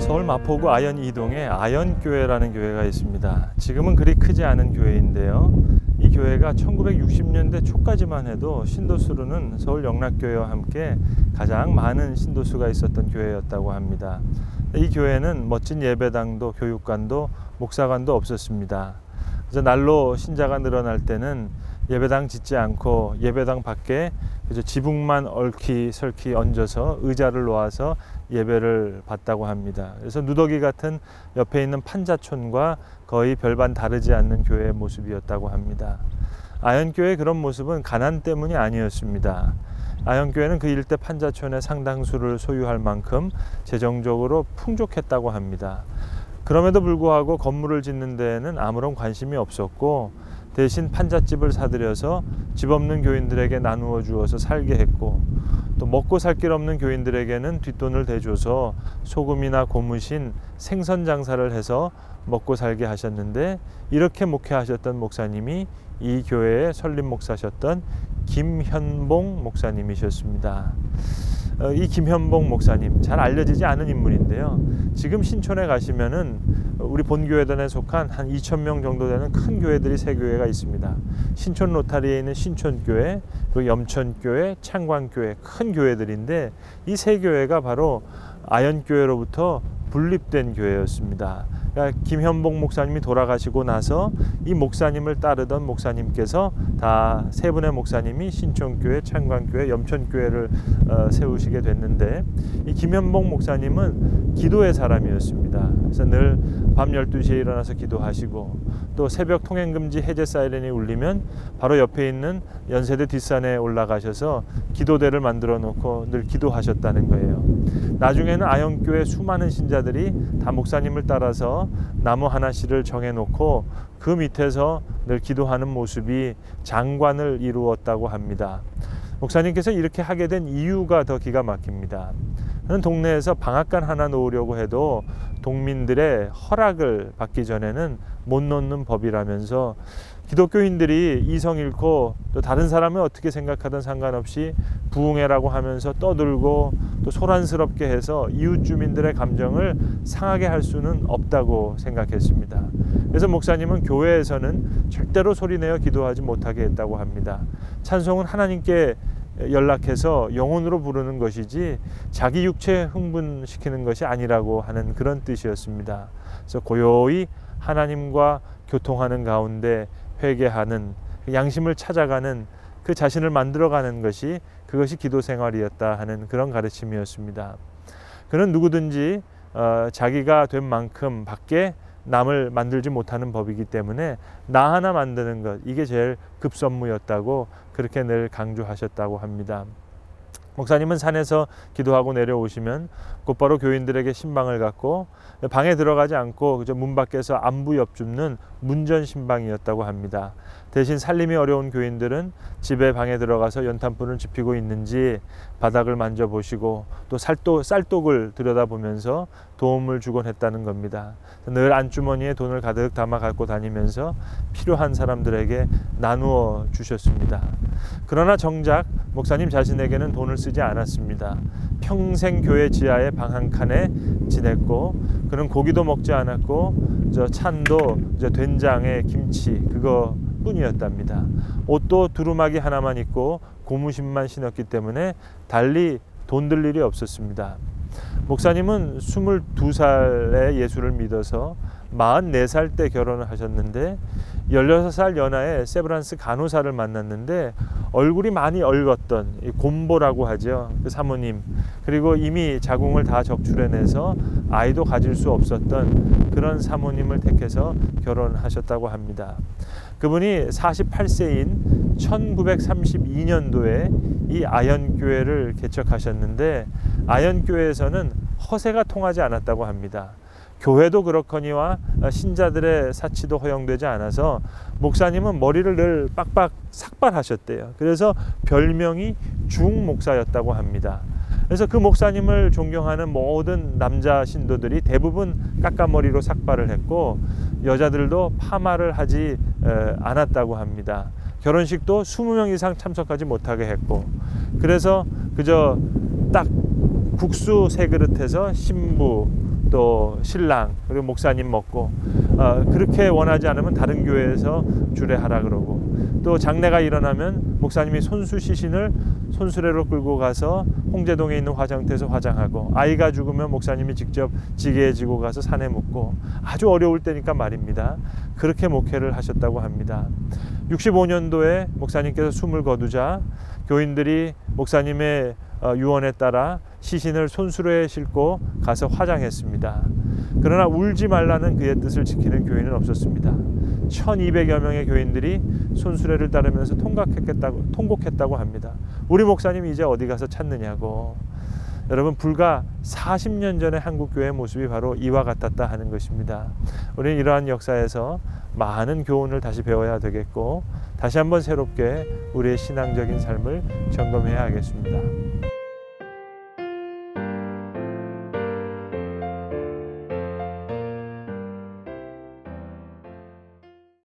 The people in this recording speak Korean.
서울 마포구 아현 2동에 아현교회라는 교회가 있습니다. 지금은 그리 크지 않은 교회인데요. 이 교회가 1960년대 초까지만 해도 신도수로는 서울 영락교회와 함께 가장 많은 신도수가 있었던 교회였다고 합니다. 이 교회는 멋진 예배당도 교육관도 목사관도 없었습니다. 그래서 날로 신자가 늘어날 때는 예배당 짓지 않고 예배당 밖에 지붕만 얽히설키 얹어서 의자를 놓아서 예배를 받다고 합니다. 그래서 누더기 같은 옆에 있는 판자촌과 거의 별반 다르지 않는 교회의 모습이었다고 합니다. 아현교회의 그런 모습은 가난 때문이 아니었습니다. 아현교회는 그 일대 판자촌의 상당수를 소유할 만큼 재정적으로 풍족했다고 합니다. 그럼에도 불구하고 건물을 짓는 데에는 아무런 관심이 없었고 대신 판잣집을 사들여서 집 없는 교인들에게 나누어 주어서 살게 했고 또 먹고 살 길 없는 교인들에게는 뒷돈을 대줘서 소금이나 고무신 생선 장사를 해서 먹고 살게 하셨는데 이렇게 목회하셨던 목사님이 이 교회의 설립 목사셨던 김현봉 목사님이셨습니다. 이 김현봉 목사님 잘 알려지지 않은 인물인데요. 지금 신촌에 가시면은 우리 본교회단에 속한 한 2,000명 정도 되는 큰 교회들이 세 교회가 있습니다. 신촌 로타리에 있는 신촌교회, 그리고 염천교회, 창광교회 큰 교회들인데 이 세 교회가 바로 아현교회로부터 분립된 교회였습니다. 그러니까 김현봉 목사님이 돌아가시고 나서 이 목사님을 따르던 목사님께서 다 세 분의 목사님이 신촌교회, 창광교회, 염천교회를 세우시게 됐는데 이 김현봉 목사님은 기도의 사람이었습니다. 그래서 늘 밤 12시에 일어나서 기도하시고 또 새벽 통행금지 해제 사이렌이 울리면 바로 옆에 있는 연세대 뒷산에 올라가셔서 기도대를 만들어 놓고 늘 기도하셨다는 거예요. 나중에는 아현교회 수많은 신자들이 다 목사님을 따라서 나무 하나씩을 정해놓고 그 밑에서 늘 기도하는 모습이 장관을 이루었다고 합니다. 목사님께서 이렇게 하게 된 이유가 더 기가 막힙니다. 그는 동네에서 방앗간 하나 놓으려고 해도 동민들의 허락을 받기 전에는 못 놓는 법이라면서 기독교인들이 이성 잃고 또 다른 사람을 어떻게 생각하든 상관없이 부흥회라고 하면서 떠들고 또 소란스럽게 해서 이웃 주민들의 감정을 상하게 할 수는 없다고 생각했습니다. 그래서 목사님은 교회에서는 절대로 소리내어 기도하지 못하게 했다고 합니다. 찬송은 하나님께 연락해서 영혼으로 부르는 것이지 자기 육체 흥분시키는 것이 아니라고 하는 그런 뜻이었습니다. 그래서 고요히 하나님과 교통하는 가운데 회개하는 양심을 찾아가는 그 자신을 만들어가는 것이 그것이 기도 생활이었다 하는 그런 가르침이었습니다. 그는 누구든지 자기가 된 만큼 밖에 남을 만들지 못하는 법이기 때문에 나 하나 만드는 것 이게 제일 급선무였다고 그렇게 늘 강조하셨다고 합니다. 목사님은 산에서 기도하고 내려오시면 곧바로 교인들에게 신방을 갖고 방에 들어가지 않고 그저 문 밖에서 안부 엽줍는 문전 신방이었다고 합니다. 대신 살림이 어려운 교인들은 집에 방에 들어가서 연탄불을 지피고 있는지 바닥을 만져보시고 또 쌀독을 들여다보면서 도움을 주곤 했다는 겁니다. 늘 안주머니에 돈을 가득 담아 갖고 다니면서 필요한 사람들에게 나누어 주셨습니다. 그러나 정작 목사님 자신에게는 돈을 쓰지 않았습니다. 평생 교회 지하의 방 한 칸에 지냈고 그는 고기도 먹지 않았고 찬도 된장에 김치 그거 뿐이었답니다. 옷도 두루마기 하나만 입고 고무신만 신었기 때문에 달리 돈 들 일이 없었습니다. 목사님은 22살에 예수를 믿어서 44살 때 결혼을 하셨는데 16살 연하에 세브란스 간호사를 만났는데 얼굴이 많이 얽었던 곰보라고 하죠. 그 사모님 그리고 이미 자궁을 다 적출해내서 아이도 가질 수 없었던 그런 사모님을 택해서 결혼하셨다고 합니다. 그분이 48세인 1932년도에 이 아현교회를 개척하셨는데 아현교회에서는 허세가 통하지 않았다고 합니다. 교회도 그렇거니와 신자들의 사치도 허용되지 않아서 목사님은 머리를 늘 빡빡 삭발하셨대요. 그래서 별명이 중목사였다고 합니다. 그래서 그 목사님을 존경하는 모든 남자 신도들이 대부분 깎아머리로 삭발을 했고 여자들도 파마를 하지 않았다고 합니다. 결혼식도 20명 이상 참석하지 못하게 했고 그래서 그저 딱 국수 세 그릇에서 신부 또 신랑 그리고 목사님 먹고 그렇게 원하지 않으면 다른 교회에서 주례하라 그러고 또 장례가 일어나면 목사님이 손수 시신을 손수레로 끌고 가서 홍제동에 있는 화장터에서 화장하고 아이가 죽으면 목사님이 직접 지게에 지고 가서 산에 묻고 아주 어려울 때니까 말입니다. 그렇게 목회를 하셨다고 합니다. 65년도에 목사님께서 숨을 거두자 교인들이 목사님의 유언에 따라 시신을 손수레에 싣고 가서 화장했습니다. 그러나 울지 말라는 그의 뜻을 지키는 교인은 없었습니다. 1200여 명의 교인들이 손수레를 따르면서 통곡했다고 합니다. 우리 목사님이 이제 어디 가서 찾느냐고. 여러분, 불과 40년 전의 한국교회의 모습이 바로 이와 같았다 하는 것입니다. 우리는 이러한 역사에서 많은 교훈을 다시 배워야 되겠고 다시 한번 새롭게 우리의 신앙적인 삶을 점검해야 하겠습니다.